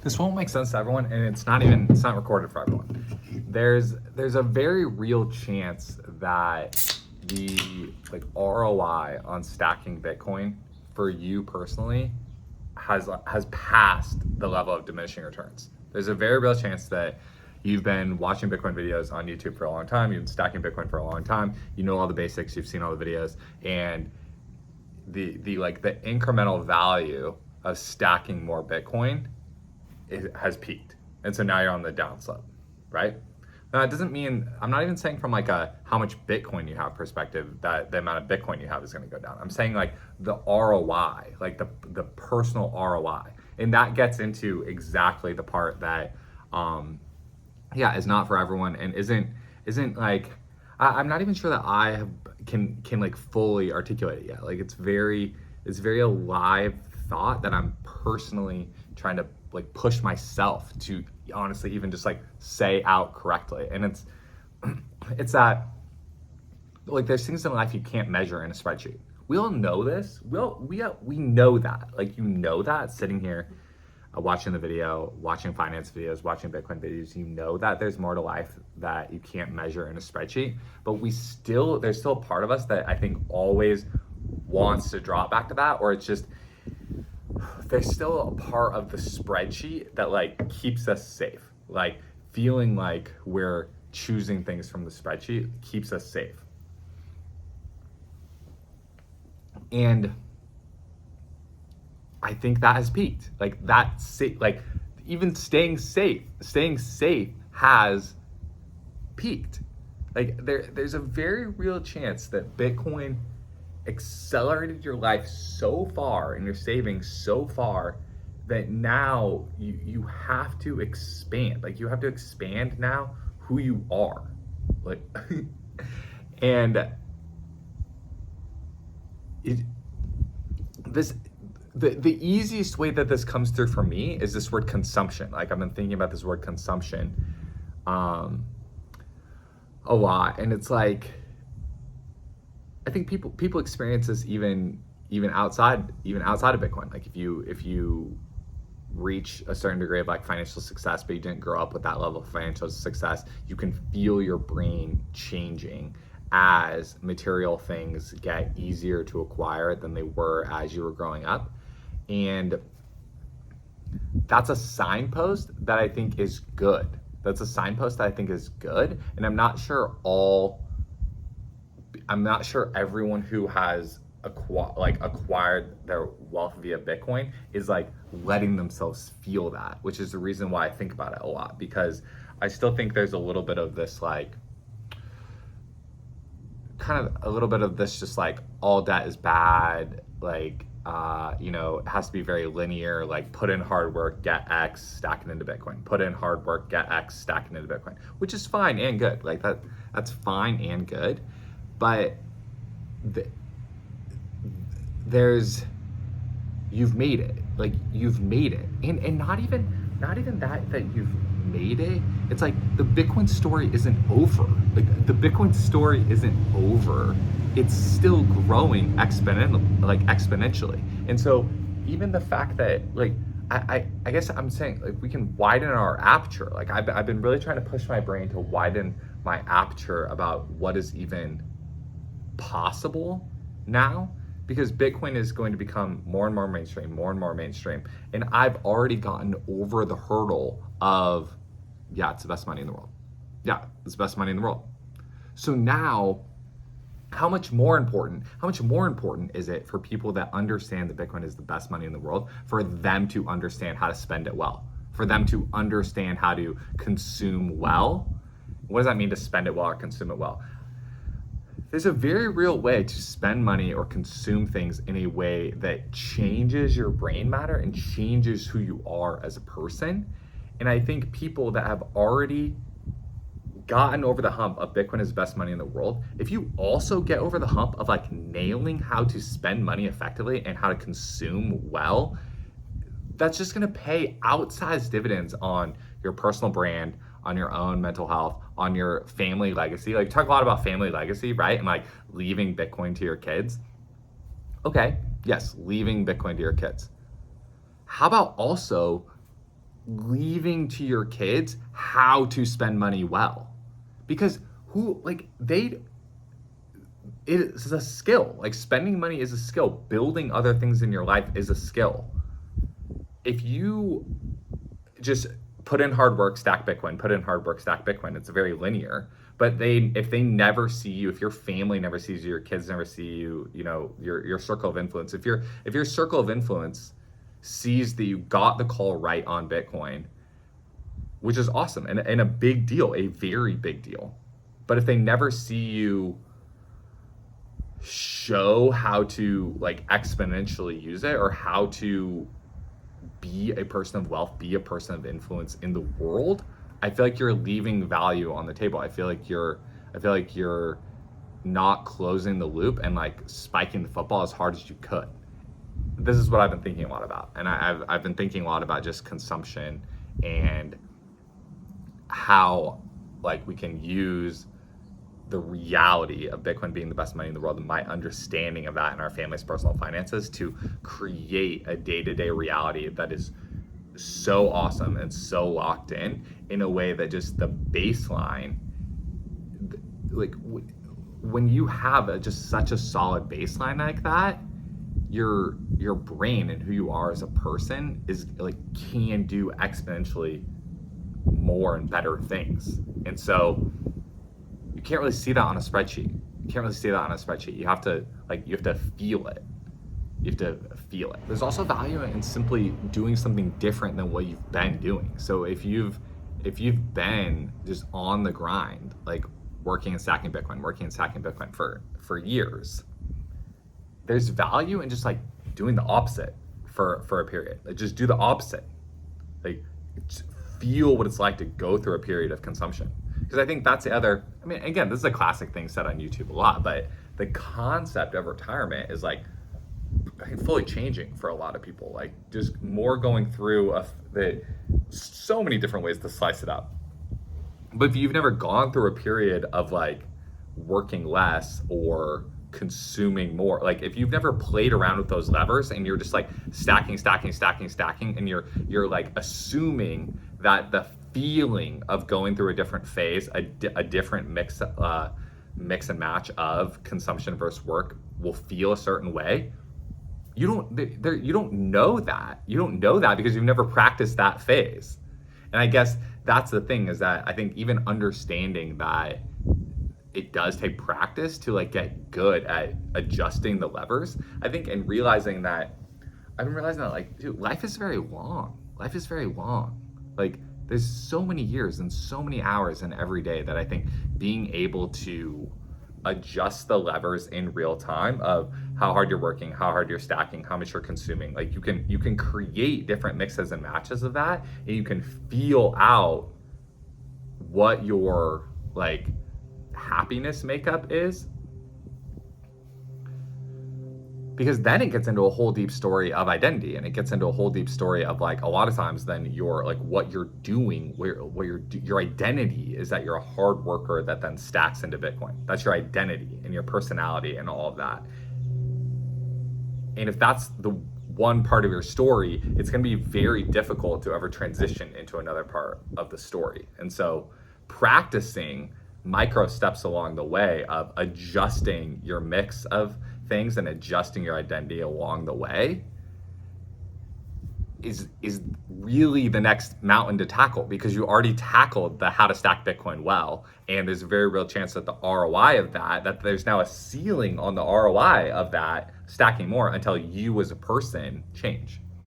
This won't make sense to everyone, and it's not recorded for everyone. There's a very real chance that the ROI on stacking Bitcoin for you personally has passed the level of diminishing returns. There's a very real chance that you've been watching Bitcoin videos on YouTube for a long time, you've been stacking Bitcoin for a long time, you know all the basics, you've seen all the videos, and the incremental value of stacking more Bitcoin has peaked. And so now you're on the downslope, right? Now it doesn't mean, I'm not even saying from like a how much Bitcoin you have perspective that the amount of Bitcoin you have is gonna go down. I'm saying like the ROI, like the personal ROI. And that gets into exactly the part that, is not for everyone and isn't like, I'm not even sure that can like fully articulate it yet. Like it's very alive thought that I'm personally trying to like push myself to honestly even just like say out correctly. And it's that like there's things in life you can't measure in a spreadsheet. We all know this. We know that. Like you know that sitting here watching the video, watching finance videos, watching Bitcoin videos, you know that there's more to life that you can't measure in a spreadsheet. But there's still a part of us that I think always wants to drop back to that, or it's just there's still a part of the spreadsheet that like keeps us safe. Like feeling like we're choosing things from the spreadsheet keeps us safe. And I think that has peaked. Like even staying safe has peaked. Like there's a very real chance that Bitcoin accelerated your life so far and your savings so far that now you have to expand. Like you have to expand now who you are. Like and the easiest way that this comes through for me is this word consumption. Like I've been thinking about this word consumption a lot, and it's like I think people experience this even outside of Bitcoin. Like if you reach a certain degree of like financial success, but you didn't grow up with that level of financial success, you can feel your brain changing as material things get easier to acquire than they were as you were growing up. And that's a signpost that I think is good. And I'm not sure everyone who has acquired their wealth via Bitcoin is like letting themselves feel that, which is the reason why I think about it a lot, because I still think there's a little bit of this like just like all debt is bad, like it has to be very linear, like put in hard work, get X, stack it into Bitcoin. Put in hard work, get X, stack it into Bitcoin, which is fine and good. Like that's fine and good. But you've made it. Like you've made it. And not even that you've made it. It's like the Bitcoin story isn't over. Like the Bitcoin story isn't over. It's still growing exponentially. And so even the fact that like I guess I'm saying like we can widen our aperture. Like I've been really trying to push my brain to widen my aperture about what is even possible now, because Bitcoin is going to become more and more mainstream. And I've already gotten over the hurdle of, yeah, it's the best money in the world. Yeah, it's the best money in the world. So now, how much more important is it for people that understand that Bitcoin is the best money in the world, for them to understand how to spend it well, for them to understand how to consume well? What does that mean to spend it well or consume it well? There's a very real way to spend money or consume things in a way that changes your brain matter and changes who you are as a person. And I think people that have already gotten over the hump of Bitcoin is the best money in the world, if you also get over the hump of like nailing how to spend money effectively and how to consume well, that's just gonna pay outsized dividends on your personal brand, on your own mental health, on your family legacy. Like talk a lot about family legacy, right? And like leaving Bitcoin to your kids. Okay, yes, leaving Bitcoin to your kids. How about also leaving to your kids how to spend money well. Because it is a skill. Like, spending money is a skill. Building other things in your life is a skill. If you just put in hard work, stack Bitcoin, put in hard work, stack Bitcoin, it's very linear. But if they never see you, if your family never sees you, your kids never see you, your circle of influence, if your circle of influence sees that you got the call right on Bitcoin, which is awesome and a big deal, a very big deal. But if they never see you show how to like exponentially use it, or how to be a person of wealth, be a person of influence in the world, I feel like you're leaving value on the table. I feel like you're not closing the loop and like spiking the football as hard as you could. This is what I've been thinking a lot about. And I've been thinking a lot about just consumption and how like we can use the reality of Bitcoin being the best money in the world and my understanding of that in our family's personal finances to create a day-to-day reality that is so awesome and so locked in a way that just the baseline, like when you have just such a solid baseline like that, your brain and who you are as a person is like can do exponentially more and better things. And so you can't really see that on a spreadsheet. You have to feel it. There's also value in simply doing something different than what you've been doing. So if you've been just on the grind, like working and stacking Bitcoin for years, there's value in just like doing the opposite for a period. Like just do the opposite. Like just feel what it's like to go through a period of consumption. Because I think that's the other, I mean, again, this is a classic thing said on YouTube a lot, but the concept of retirement is like, I think fully changing for a lot of people. Like just more going through so many different ways to slice it up. But if you've never gone through a period of like working less or consuming more, like if you've never played around with those levers and you're just like stacking, and you're like assuming that the feeling of going through a different phase, a different mix and match of consumption versus work will feel a certain way. You don't know that. You don't know that because you've never practiced that phase. And I guess that's the thing, is that I think even understanding that it does take practice to like get good at adjusting the levers. I think, and realizing that like, dude, life is very long. Like there's so many years and so many hours in every day that I think being able to adjust the levers in real time of how hard you're working, how hard you're stacking, how much you're consuming. Like you can create different mixes and matches of that, and you can feel out what your like happiness makeup is. Because then it gets into a whole deep story of identity, and it gets into a whole deep story of like a lot of times then you're like what you're doing, your identity is that you're a hard worker that then stacks into Bitcoin. That's your identity and your personality and all of that. And if that's the one part of your story, it's going to be very difficult to ever transition into another part of the story. And so practicing micro steps along the way of adjusting your mix of things and adjusting your identity along the way is really the next mountain to tackle, because you already tackled the how to stack Bitcoin well, and there's a very real chance that the ROI of that there's now a ceiling on the ROI of that stacking more until you as a person change.